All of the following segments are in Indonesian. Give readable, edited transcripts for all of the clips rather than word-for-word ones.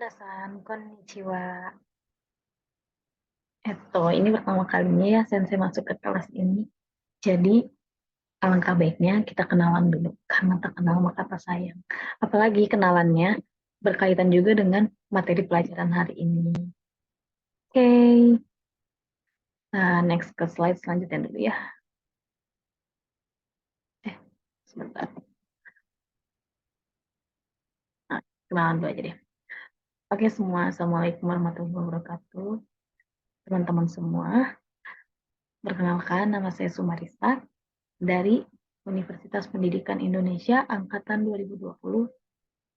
Minasan, konnichiwa. Ini pertama kalinya ya Sensei masuk ke kelas ini. Jadi, alangkah baiknya kita kenalan dulu, karena tak kenal maka tak sayang. Apalagi kenalannya berkaitan juga dengan materi pelajaran hari ini. Oke, nah next ke slide selanjutnya dulu ya. Sebentar. Nah, kenalan dulu aja deh. Oke semua, Assalamualaikum warahmatullahi wabarakatuh. Teman-teman semua, perkenalkan nama saya Sumarista dari Universitas Pendidikan Indonesia Angkatan 2020,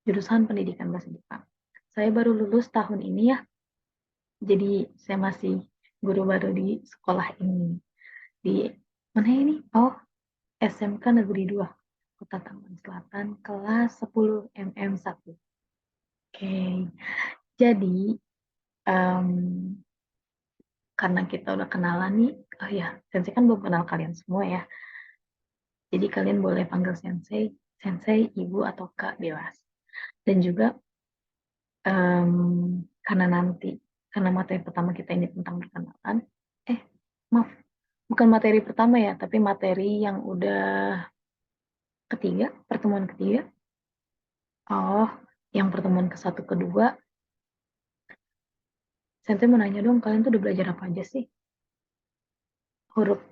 jurusan Pendidikan Bahasa Jepang. Saya baru lulus tahun ini ya, jadi saya masih guru baru di sekolah ini. Di mana ini? Oh, SMK Negeri 2, Kota Tangerang Selatan, kelas 10 MM1. Oke, jadi em, karena kita udah kenalan nih, oh ya, Sensei kan belum kenal kalian semua ya. Jadi kalian boleh panggil Sensei, Sensei, Ibu, atau Kak bebas. Dan juga em, karena materi pertama kita ini tentang perkenalan, eh maaf, bukan materi pertama ya, tapi materi yang udah ketiga, pertemuan ketiga. Oh, yang pertemuan ke satu kedua, saya mau nanya dong, kalian tuh udah belajar apa aja sih? Huruf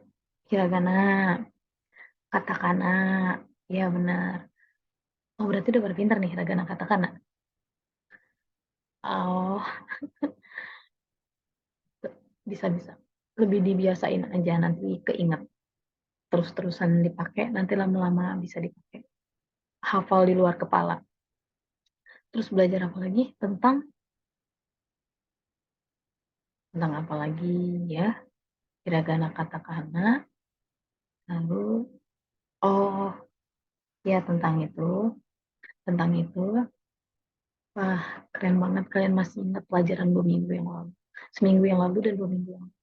hiragana, katakana, ya benar. Oh, berarti udah pada pintar nih hiragana, katakana. Oh, bisa-bisa. Lebih dibiasain aja, nanti keinget. Terus-terusan dipakai, nanti lama-lama bisa dipakai. Hafal di luar kepala. Terus belajar apa lagi? Tentang apa lagi ya? Hiragana, katakana. Lalu, oh ya tentang itu. Tentang itu. Wah, keren banget. Kalian masih ingat pelajaran 2 minggu yang lalu. Seminggu yang lalu dan 2 minggu yang lalu.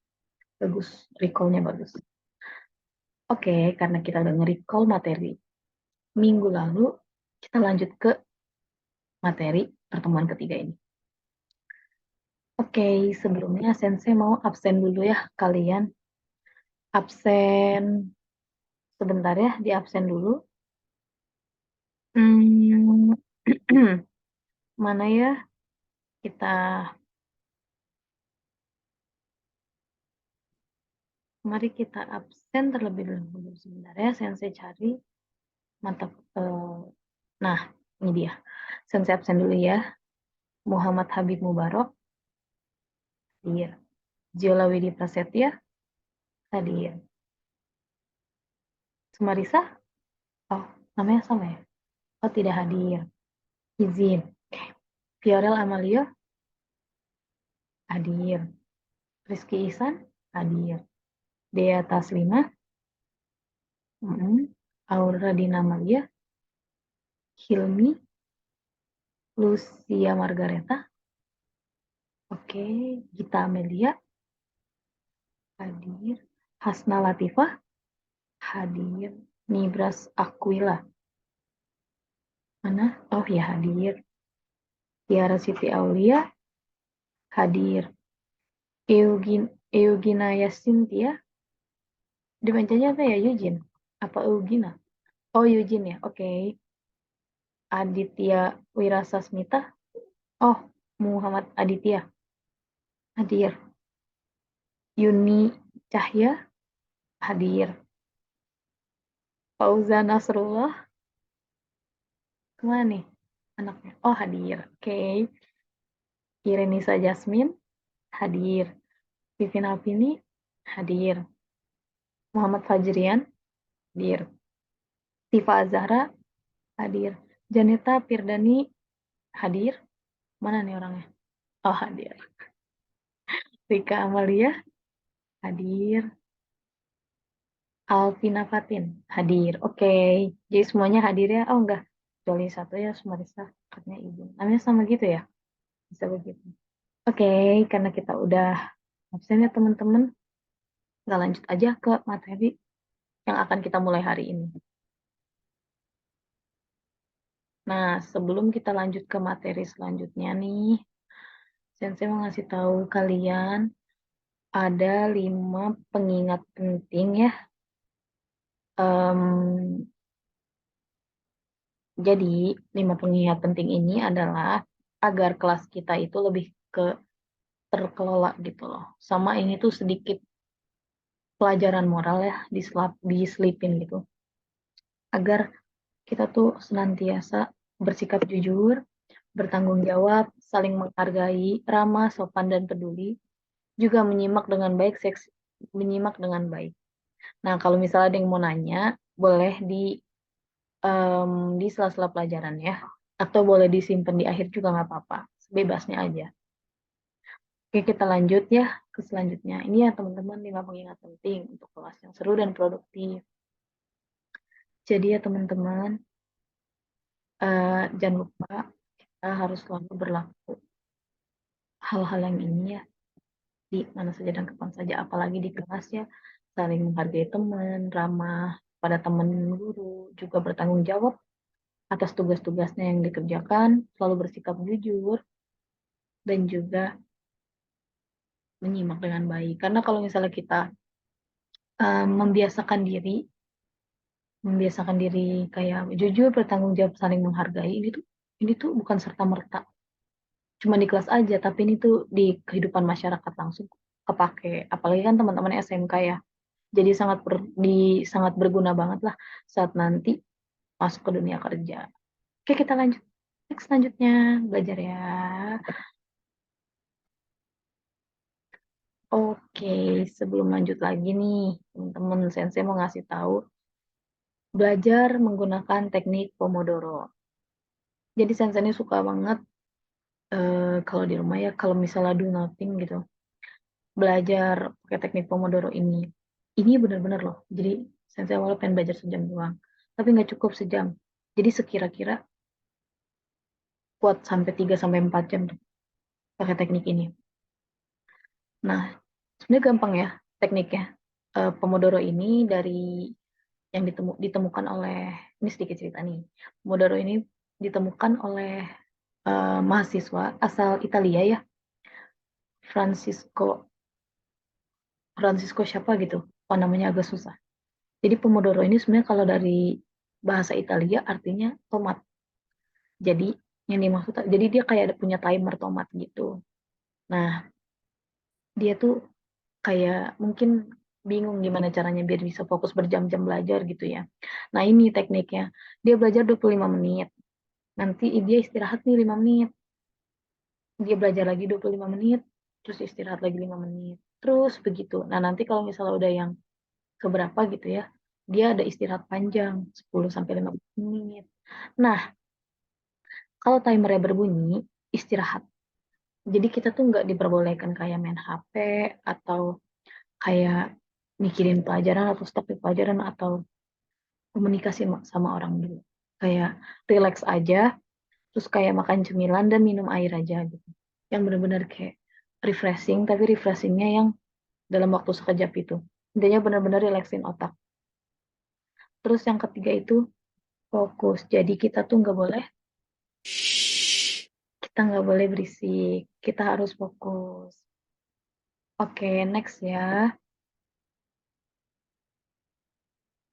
Bagus. Recall-nya bagus. Oke, karena kita udah nge-recall materi minggu lalu, kita lanjut ke materi pertemuan ketiga ini. Oke, sebelumnya Sensei mau absen dulu ya kalian. Absen sebentar ya, di absen dulu. Hmm, mana ya kita, mari kita absen terlebih dahulu sebentar ya, Sensei cari mata, nah ini dia, Sensei absen dulu ya. Muhammad Habib Mubarok, hadir. Ziola Widi Prasetya, hadir. Sumarisa, oh namanya sama ya, oh tidak hadir, izin. Fiorel Amalio, hadir. Rizky Ihsan, hadir. Dea Taslima, Aura Dina Malia, Hilmi, Lucia Margareta, oke, Gita Amelia, hadir. Hasna Latifah, hadir. Nibras Aquila, mana? Oh ya hadir. Tiara Siti Aulia, hadir. Euginaya Cynthia, dibacanya apa ya, Eugene? Apa Eugina? Oh Eugene ya, oke. Aditya Wirasasmita, oh Muhammad Aditya, hadir. Yuni Cahya, hadir. Fauza Nasrullah, kemana nih anaknya? Oh hadir, oke. Irenisa Jasmine, hadir. Vivin Alvini, hadir. Muhammad Fajrian, hadir. Tifa Azahra, hadir. Janeta Pirdani, hadir. Mana nih orangnya? Oh hadir. Rika Amalia, hadir. Alvina Fatin, hadir. Oke, jadi semuanya hadir ya? Oh enggak, kecuali satu ya, Sumarisa, katanya ibu. Namanya sama gitu ya? Bisa begitu. Oke, karena kita udah absen ya teman-teman, kita lanjut aja ke materi yang akan kita mulai hari ini. Nah, sebelum kita lanjut ke materi selanjutnya nih, Sensei mau ngasih tahu kalian ada 5 pengingat penting ya. Em, jadi 5 pengingat penting ini adalah agar kelas kita itu lebih ke terkelola gitu loh. Sama ini tuh sedikit pelajaran moral ya diselipin gitu. Agar kita tuh senantiasa bersikap jujur, bertanggung jawab, saling menghargai, ramah, sopan, dan peduli. Juga menyimak dengan baik. Nah, kalau misalnya ada yang mau nanya, boleh di sela-sela pelajaran ya, atau boleh disimpan di akhir juga nggak apa-apa, bebasnya aja. Oke, kita lanjut ya ke selanjutnya. Ini ya teman-teman 5 pengingat penting untuk kelas yang seru dan produktif. Jadi ya teman-teman, jangan lupa kita harus selalu berlaku hal-hal yang ini ya di mana saja dan kapan saja, apalagi di kelas ya, saling menghargai teman, ramah pada teman guru, juga bertanggung jawab atas tugas-tugasnya yang dikerjakan, selalu bersikap jujur, dan juga menyimak dengan baik. Karena kalau misalnya kita uh, membiasakan diri, membiasakan diri kayak jujur, bertanggung jawab, saling menghargai, ini tuh bukan serta merta cuma di kelas aja, tapi ini tuh di kehidupan masyarakat langsung kepake. Apalagi kan teman-teman SMK ya. Jadi sangat berguna banget lah saat nanti masuk ke dunia kerja. Oke, kita lanjut. Next, selanjutnya belajar ya. Oke, sebelum lanjut lagi nih, teman-teman, Sensei mau ngasih tahu belajar menggunakan teknik Pomodoro. Jadi Sensei ini suka banget kalau di rumah ya, kalau misalnya do nothing gitu, belajar pakai teknik Pomodoro ini. Ini benar-benar loh. Jadi Sensei awalnya pengen belajar sejam doang, tapi nggak cukup sejam. Jadi sekira-kira kuat sampai 3 sampai 4 jam tuh pakai teknik ini. Nah, sebenarnya gampang ya tekniknya. Pomodoro ini yang ditemukan oleh, ini sedikit cerita nih. Pomodoro ini ditemukan oleh mahasiswa asal Italia ya, Francisco Francisco siapa gitu. Oh, namanya agak susah. Jadi Pomodoro ini sebenarnya kalau dari bahasa Italia artinya tomat. Jadi yang dimaksud, jadi dia kayak ada punya timer tomat gitu. Nah, dia tuh kayak mungkin bingung gimana caranya biar bisa fokus berjam-jam belajar gitu ya. Nah, ini tekniknya. Dia belajar 25 menit. Nanti dia istirahat nih 5 menit. Dia belajar lagi 25 menit, terus istirahat lagi 5 menit. Terus begitu. Nah, nanti kalau misalnya udah yang keberapa gitu ya, dia ada istirahat panjang 10 sampai 15 menit. Nah, kalau timernya berbunyi, istirahat. Jadi kita tuh nggak diperbolehkan kayak main HP atau kayak mikirin pelajaran atau stop di pelajaran atau komunikasi sama orang dulu. Kayak relax aja, terus kayak makan cemilan dan minum air aja gitu. Yang benar-benar kayak refreshing, tapi refreshingnya yang dalam waktu sekejap itu. Intinya benar-benar relaxin otak. Terus yang ketiga itu fokus. Jadi kita nggak boleh berisik. Kita harus fokus. Oke, next ya.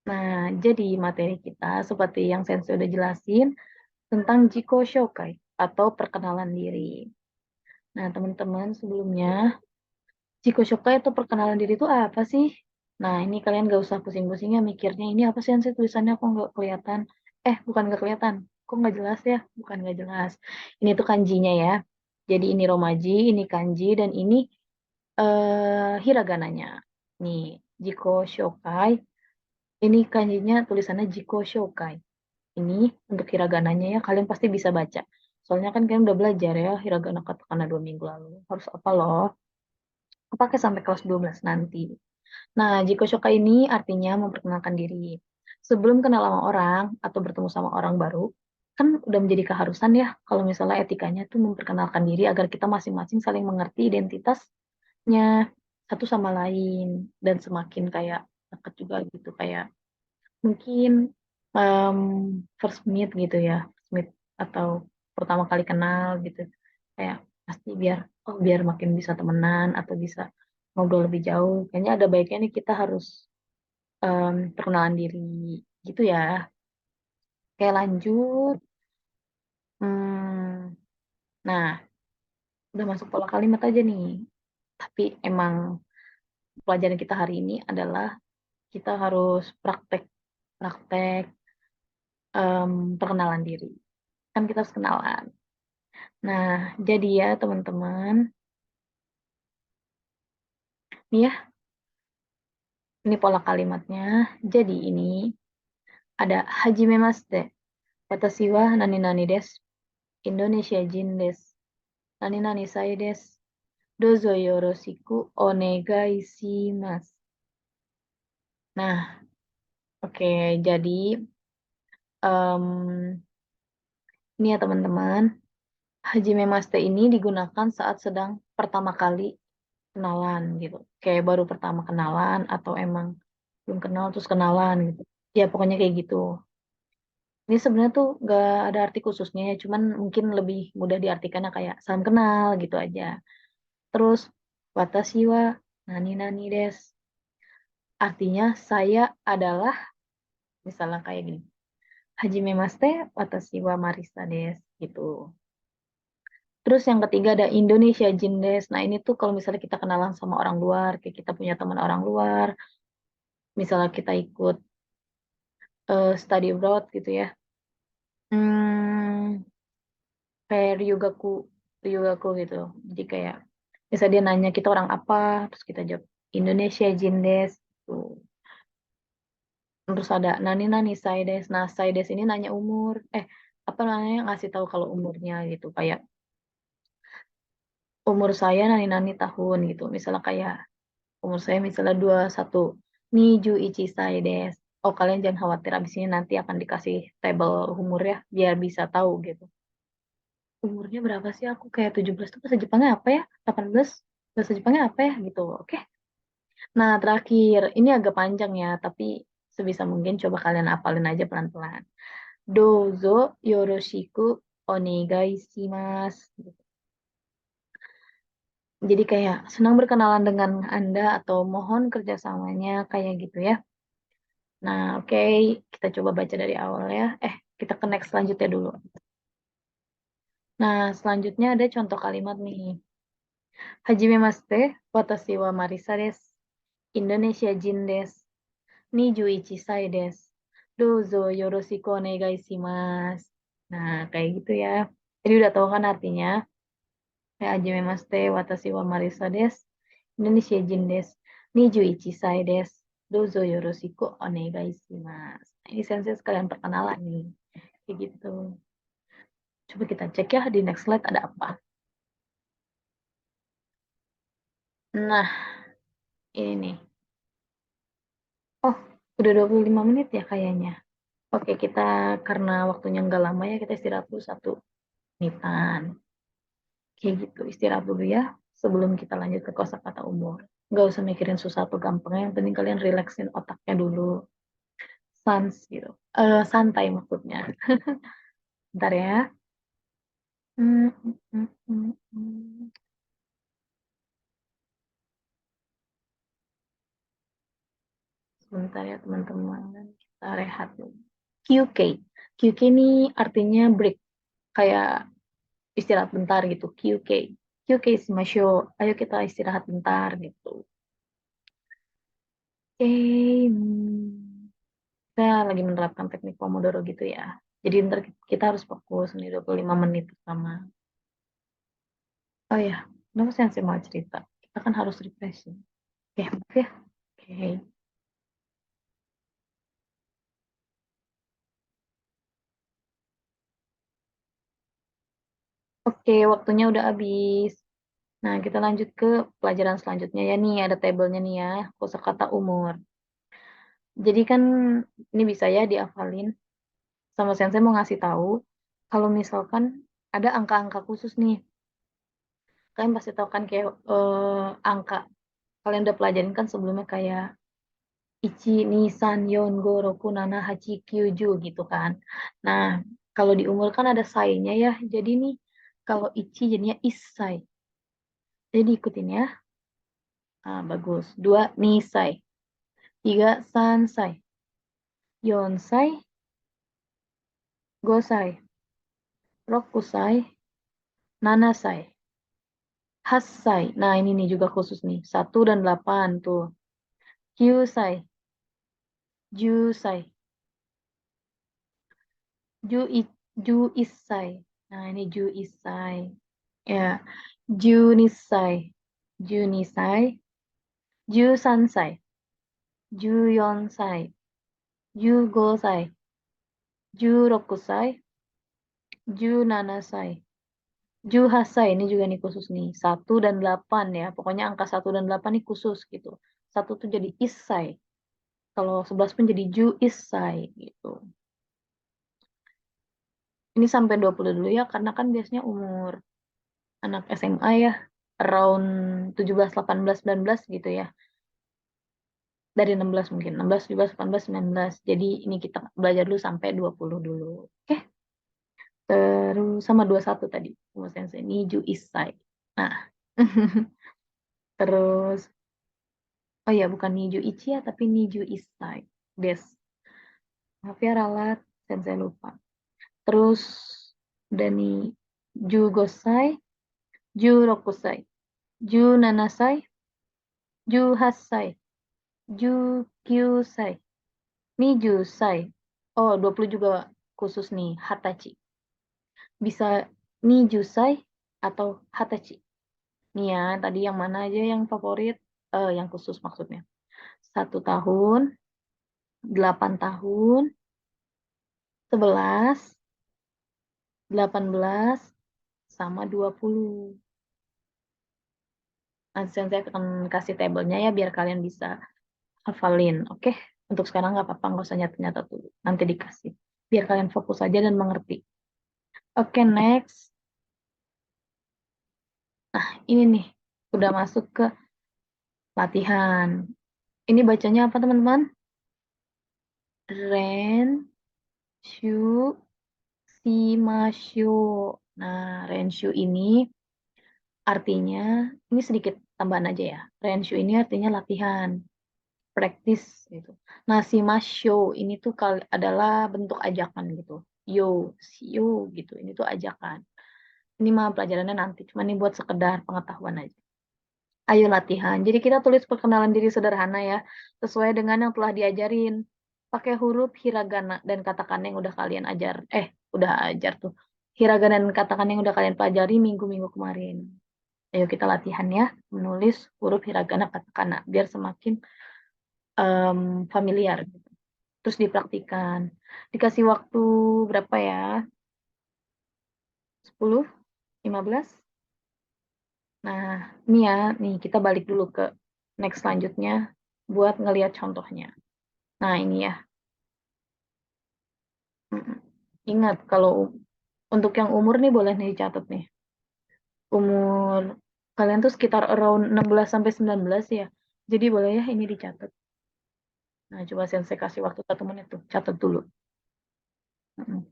Nah, jadi materi kita seperti yang Sensei udah jelasin tentang Jiko Shokai atau perkenalan diri. Nah, teman-teman, sebelumnya Jiko Shokai atau perkenalan diri itu apa sih? Nah, ini kalian gak usah pusing-pusing ya mikirnya ini apa sih Sensei tulisannya kok nggak kelihatan? Bukan nggak kelihatan. Kok nggak jelas ya? Bukan nggak jelas. Ini tuh kanjinya ya. Jadi ini romaji, ini kanji, dan ini hiragananya. Nih, Jiko Shokai. Ini kanjinya tulisannya Jiko Shokai. Ini untuk hiragananya ya, kalian pasti bisa baca. Soalnya kan kalian udah belajar ya hiragana katakana 2 minggu lalu. Harus apa loh? Kepake sampai kelas 12 nanti. Nah, Jiko Shokai ini artinya memperkenalkan diri. Sebelum kenal sama orang atau bertemu sama orang baru, kan udah menjadi keharusan ya kalau misalnya etikanya tuh memperkenalkan diri agar kita masing-masing saling mengerti identitasnya satu sama lain dan semakin kayak dekat juga gitu kayak mungkin em, first meet gitu ya, first meet atau pertama kali kenal gitu. Kayak pasti biar makin bisa temenan atau bisa ngobrol lebih jauh. Kayaknya ada baiknya nih kita harus perkenalan diri gitu ya. Kayak lanjut. Hmm, nah, udah masuk pola kalimat aja nih. Tapi emang pelajaran kita hari ini adalah kita harus praktek perkenalan diri. Kan kita harus kenalan. Nah, jadi ya teman-teman, nih ya, ini pola kalimatnya. Jadi ini ada Hajime Maste. Watashi wa nani nani desu. Indonesia Jin desu. Nani nani sai desu. Dozo yoroshiku onegai shimasu. Nah, oke, jadi em, ini ya teman-teman. Hajime Maste ini digunakan saat sedang pertama kali kenalan gitu. Kayak baru pertama kenalan atau emang belum kenal terus kenalan gitu. Ya pokoknya kayak gitu. Ini sebenarnya tuh gak ada arti khususnya ya, cuman mungkin lebih mudah diartikannya kayak salam kenal gitu aja. Terus watashi wa nani nani des. Artinya saya adalah misalnya kayak gini. Hajime maste watashi wa Marisa des gitu. Terus yang ketiga ada Indonesia Jindes. Nah ini tuh kalau misalnya kita kenalan sama orang luar, kayak kita punya teman orang luar, misalnya kita ikut study abroad gitu ya. Hmm, kayak Ryugaku gitu. Jadi kayak misalnya dia nanya kita orang apa, terus kita jawab Indonesia Jindes. Tuh. Terus ada Nani Nani Saides. Nah Saides ini nanya umur. Apa namanya ngasih tahu kalau umurnya gitu. Kayak umur saya Nani Nani tahun gitu. Misalnya kayak umur saya misalnya 21. Niju Ichi Saides. Oh kalian jangan khawatir abis ini nanti akan dikasih tabel umur ya biar bisa tahu gitu. Umurnya berapa sih aku kayak 17 tuh bahasa Jepangnya apa ya? 18 bahasa Jepangnya apa ya gitu. Oke. Nah, terakhir ini agak panjang ya, tapi sebisa mungkin coba kalian apalin aja pelan-pelan. Dozo yoroshiku onegai shimasu. Jadi kayak senang berkenalan dengan Anda atau mohon kerjasamanya kayak gitu ya. Nah, oke, kita coba baca dari awal ya. Kita ke next selanjutnya dulu. Nah, selanjutnya ada contoh kalimat nih. Hajime maste, watashi wa Marisa desu. Indonesia Jin desu. 21歳です。どうぞよろしくお願いします. Nah, kayak gitu ya. Jadi udah tahu kan artinya? Kayak hajime maste, watashi wa Marisa desu. Indonesia Jin desu. 21歳です. Dozo yoroshiku onegai shimasu. Nah, ini sensei sekalian perkenalan nih. Kayak gitu. Coba kita cek ya di next slide ada apa. Nah, ini nih. Oh, udah 25 menit ya kayaknya. Oke, kita karena waktunya nggak lama ya, kita istirahat dulu 1 menitan. Kayak gitu, istirahat dulu ya. Sebelum kita lanjut ke kosakata umur. Nggak usah mikirin susah atau gampangnya, yang penting kalian relaksin otaknya dulu. Sans gitu. Santai maksudnya. Bentar ya. Hmm, hmm, hmm, hmm, hmm. Sebentar ya teman-teman. Kita rehat dulu. QK. QK ini artinya break. Kayak istirahat bentar gitu. QK. QK shimasho. Ayo kita istirahat bentar gitu. Kita lagi menerapkan teknik Pomodoro gitu ya. Jadi ntar kita harus fokus nih 25 menit pertama. Oh ya, kenapa sih yang saya mau cerita? Kita kan harus refreshing. Oke, maaf ya. Oke. Oke, waktunya udah habis. Nah, kita lanjut ke pelajaran selanjutnya ya nih, ada tabelnya nih ya, kosakata umur. Jadi kan ini bisa ya dihafalin. Sama sensei mau ngasih tahu kalau misalkan ada angka-angka khusus nih. Kalian pasti tahu kan kayak angka kalian udah pelajarin kan sebelumnya kayak Ichi, ni, san, yon, go, roku, nana, hachi, kyuju gitu kan. Nah, kalau di umur kan ada sai-nya ya. Jadi nih, Kalau ichi jadinya isai. Jadi ikutin ya. Bagus. 2, nisai. 3, sansai. Yonsai. Gosai. Rokusai. Nanasai. Hassai. Nah, ini nih juga khusus nih. 1 dan 8 tuh. Kyusai. Jusai. Ju, ju isai. Nah, ini ju isai. Ya. Junisai. Junisai. Jusansai. Juyonsai. Jugosai. Jurokusai. Junanasai. Juhasai. Ini juga nih khusus nih. 1 dan 8 ya. Pokoknya angka 1 dan 8 nih khusus gitu. 1 tuh jadi isai. Kalau 11 pun jadi ju isai gitu. Ini sampai 20 dulu ya. Karena kan biasanya umur anak SMA ya. Around 17, 18, 19 gitu ya. Dari 16 mungkin. 16, 17, 18, 19. Jadi ini kita belajar dulu sampai 20 dulu. Oke. Terus sama 21 tadi. Kuma sensei. Niju isai. Nah. Terus. Oh ya, bukan Niju ichi ya, tapi Niju isai. Des. Maaf ya ralat. Sensei lupa. Terus. Dani. Jugosai. Jurokusai. Junanasai. Juhasai. Jukyusai. Nijusai. Oh, 20 juga khusus nih. Hatachi. Bisa Nijusai atau Hatachi. Nih ya, tadi yang mana aja yang favorit? Yang khusus maksudnya. 1 tahun, 8 tahun, 11, 18, sama 20. Nanti saya akan kasih tabelnya ya biar kalian bisa hafalin. Oke, untuk sekarang nggak apa-apa, nggak usah nyata-nyata dulu. Nanti dikasih. Biar kalian fokus aja dan mengerti. Oke, next. Ini nih, udah masuk ke latihan. Ini bacanya apa teman-teman? Ren, shu, shimashu. Nah, renshu ini artinya, ini sedikit tambahan aja ya. Renshu ini artinya latihan, practice gitu. Nah, shimashu ini tuh adalah bentuk ajakan gitu. Yo, yo gitu. Ini tuh ajakan. Ini mah pelajarannya nanti, cuma ini buat sekedar pengetahuan aja. Ayo latihan. Jadi kita tulis perkenalan diri sederhana ya, sesuai dengan yang telah diajarin. Pakai huruf hiragana dan katakana yang udah kalian ajar. Udah ajar tuh. Hiragana dan katakana yang udah kalian pelajari minggu-minggu kemarin. Ayo kita latihan ya, menulis huruf hiragana katakana biar semakin familiar gitu. Terus dipraktikan. Dikasih waktu berapa ya? 10, 15. Nah, ini ya, nih kita balik dulu ke next selanjutnya buat ngelihat contohnya. Nah, ini ya. Ingat, kalau untuk yang umur nih boleh nih dicatat nih. Umur kalian tuh sekitar around 16 sampai 19 ya. Jadi boleh ya ini dicatat. Nah, coba sensei kasih waktu 1 menit tuh. Catat dulu. Mm-mm.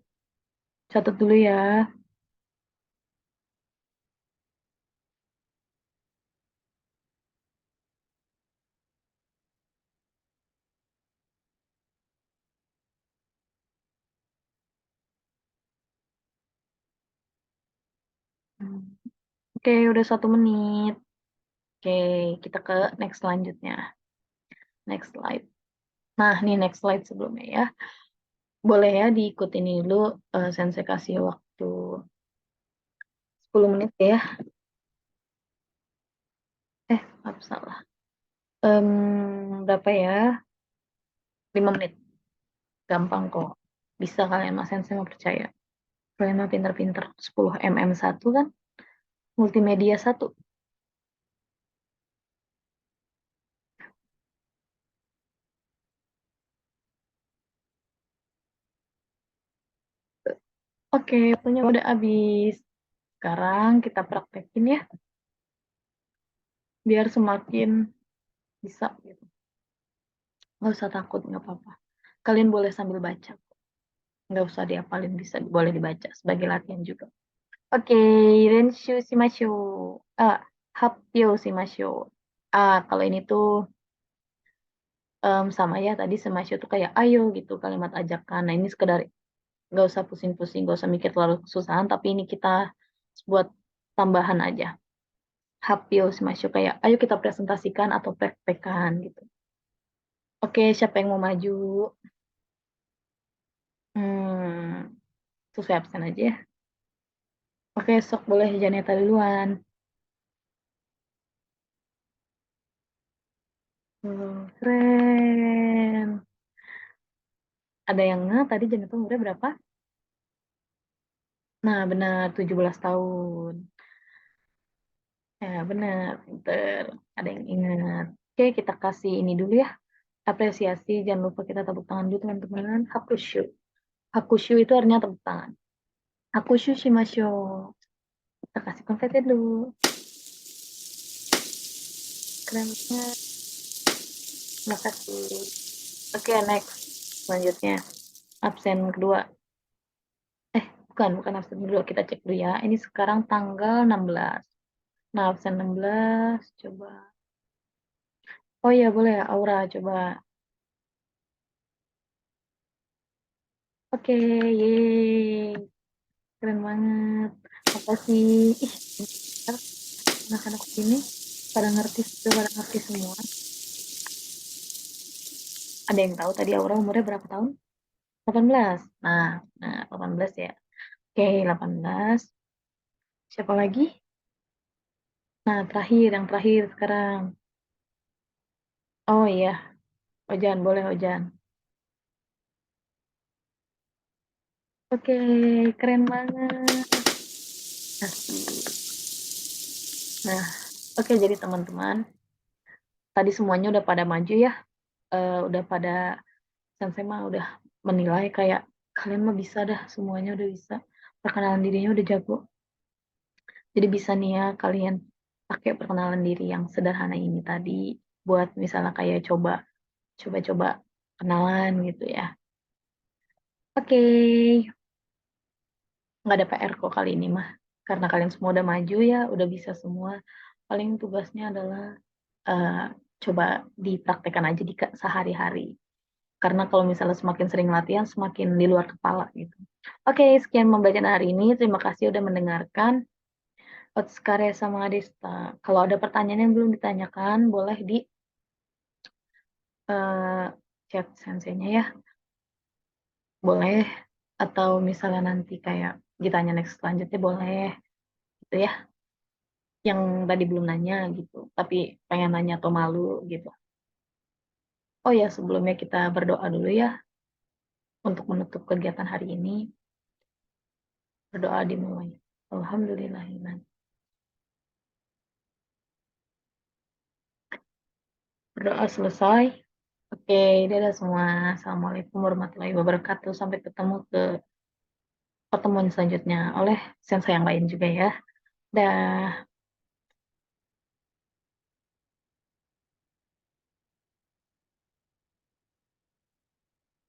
Catat dulu ya. Hmm. Oke, udah 1 menit. Oke, kita ke next selanjutnya. Next slide. Nah, nih next slide sebelumnya ya. Boleh ya diikutin dulu. Sensei kasih waktu 10 menit ya. Apa salah. Berapa ya? 5 menit. Gampang kok. Bisa kalian, Mas Sensei mau percaya. Kalian mah pinter-pinter. 10 mm 1 kan? Multimedia 1. Oke, waktunya udah habis. Sekarang kita praktekin ya. Biar semakin bisa gitu. Nggak usah takut, nggak apa-apa. Kalian boleh sambil baca. Nggak usah dihafalin, bisa boleh dibaca sebagai latihan juga. Oke, Renshu Shimashu. Ah, Happyo Shimashu. Kalau ini tuh sama ya tadi Shimashu tuh kayak ayo gitu kalimat ajakan. Nah ini sekedar nggak usah pusing-pusing, nggak usah mikir terlalu kesusahan. Tapi ini kita buat tambahan aja. Happyo Shimashu kayak ayo kita presentasikan atau praktekan gitu. Oke, siapa yang mau maju? Hmm, sesuai absen aja ya. Oke, sok boleh Janeta duluan. Keren. Ada yang nggak tadi Janeta umurnya berapa? Nah, benar 17 tahun. Ya, benar. Pinter. Ada yang ingat. Oke, kita kasih ini dulu ya. Apresiasi. Jangan lupa kita tepuk tangan dulu, teman-teman. Hakushu. Hakushu itu artinya tepuk tangan. Hakushu shimasho. Kita kasih konfeti dulu. Keren banget. Terima kasih. Oke, next. Selanjutnya. Absen kedua. Bukan absen kedua. Kita cek dulu ya. Ini sekarang tanggal 16. Nah, absen 16. Coba. Oh iya, boleh ya. Aura, coba. Oke, yeay. Keren banget. Makasih. Ih, bentar, anak-anak sini pada ngerti semua. Ada yang tahu tadi Aura umurnya berapa tahun? 18. Nah, 18 ya. Oke, 18. Siapa lagi? Nah, yang terakhir sekarang. Oh iya, Ojan, boleh Ojan. Oke, keren banget. Asik. Nah, oke jadi teman-teman, tadi semuanya udah pada maju ya. Udah pada Sensei mah udah menilai kayak kalian mah bisa dah, semuanya udah bisa. Perkenalan dirinya udah jago. Jadi bisa nih ya kalian pakai perkenalan diri yang sederhana ini tadi buat misalnya kayak coba-coba kenalan gitu ya. Oke, nggak ada PR kok kali ini mah. Karena kalian semua udah maju ya, udah bisa semua. Paling tugasnya adalah eh, coba dipraktekkan aja di sehari-hari. Karena kalau misalnya semakin sering latihan, semakin di luar kepala gitu. Oke, sekian pembelajaran hari ini. Terima kasih udah mendengarkan. Otskare sama Adesta. Kalau ada pertanyaan yang belum ditanyakan, boleh di eh, chat senseinya ya. Boleh. Atau misalnya nanti kayak ditanya next selanjutnya boleh. Gitu ya. Yang tadi belum nanya gitu. Tapi pengen nanya atau malu gitu. Oh ya, sebelumnya kita berdoa dulu ya. Untuk menutup kegiatan hari ini. Berdoa dimulai. Alhamdulillahirrahmanirrahim. Berdoa selesai. Oke, dadah semua. Assalamualaikum warahmatullahi wabarakatuh. Sampai ketemu ke pertemuan selanjutnya oleh sensei yang lain juga ya. Dah.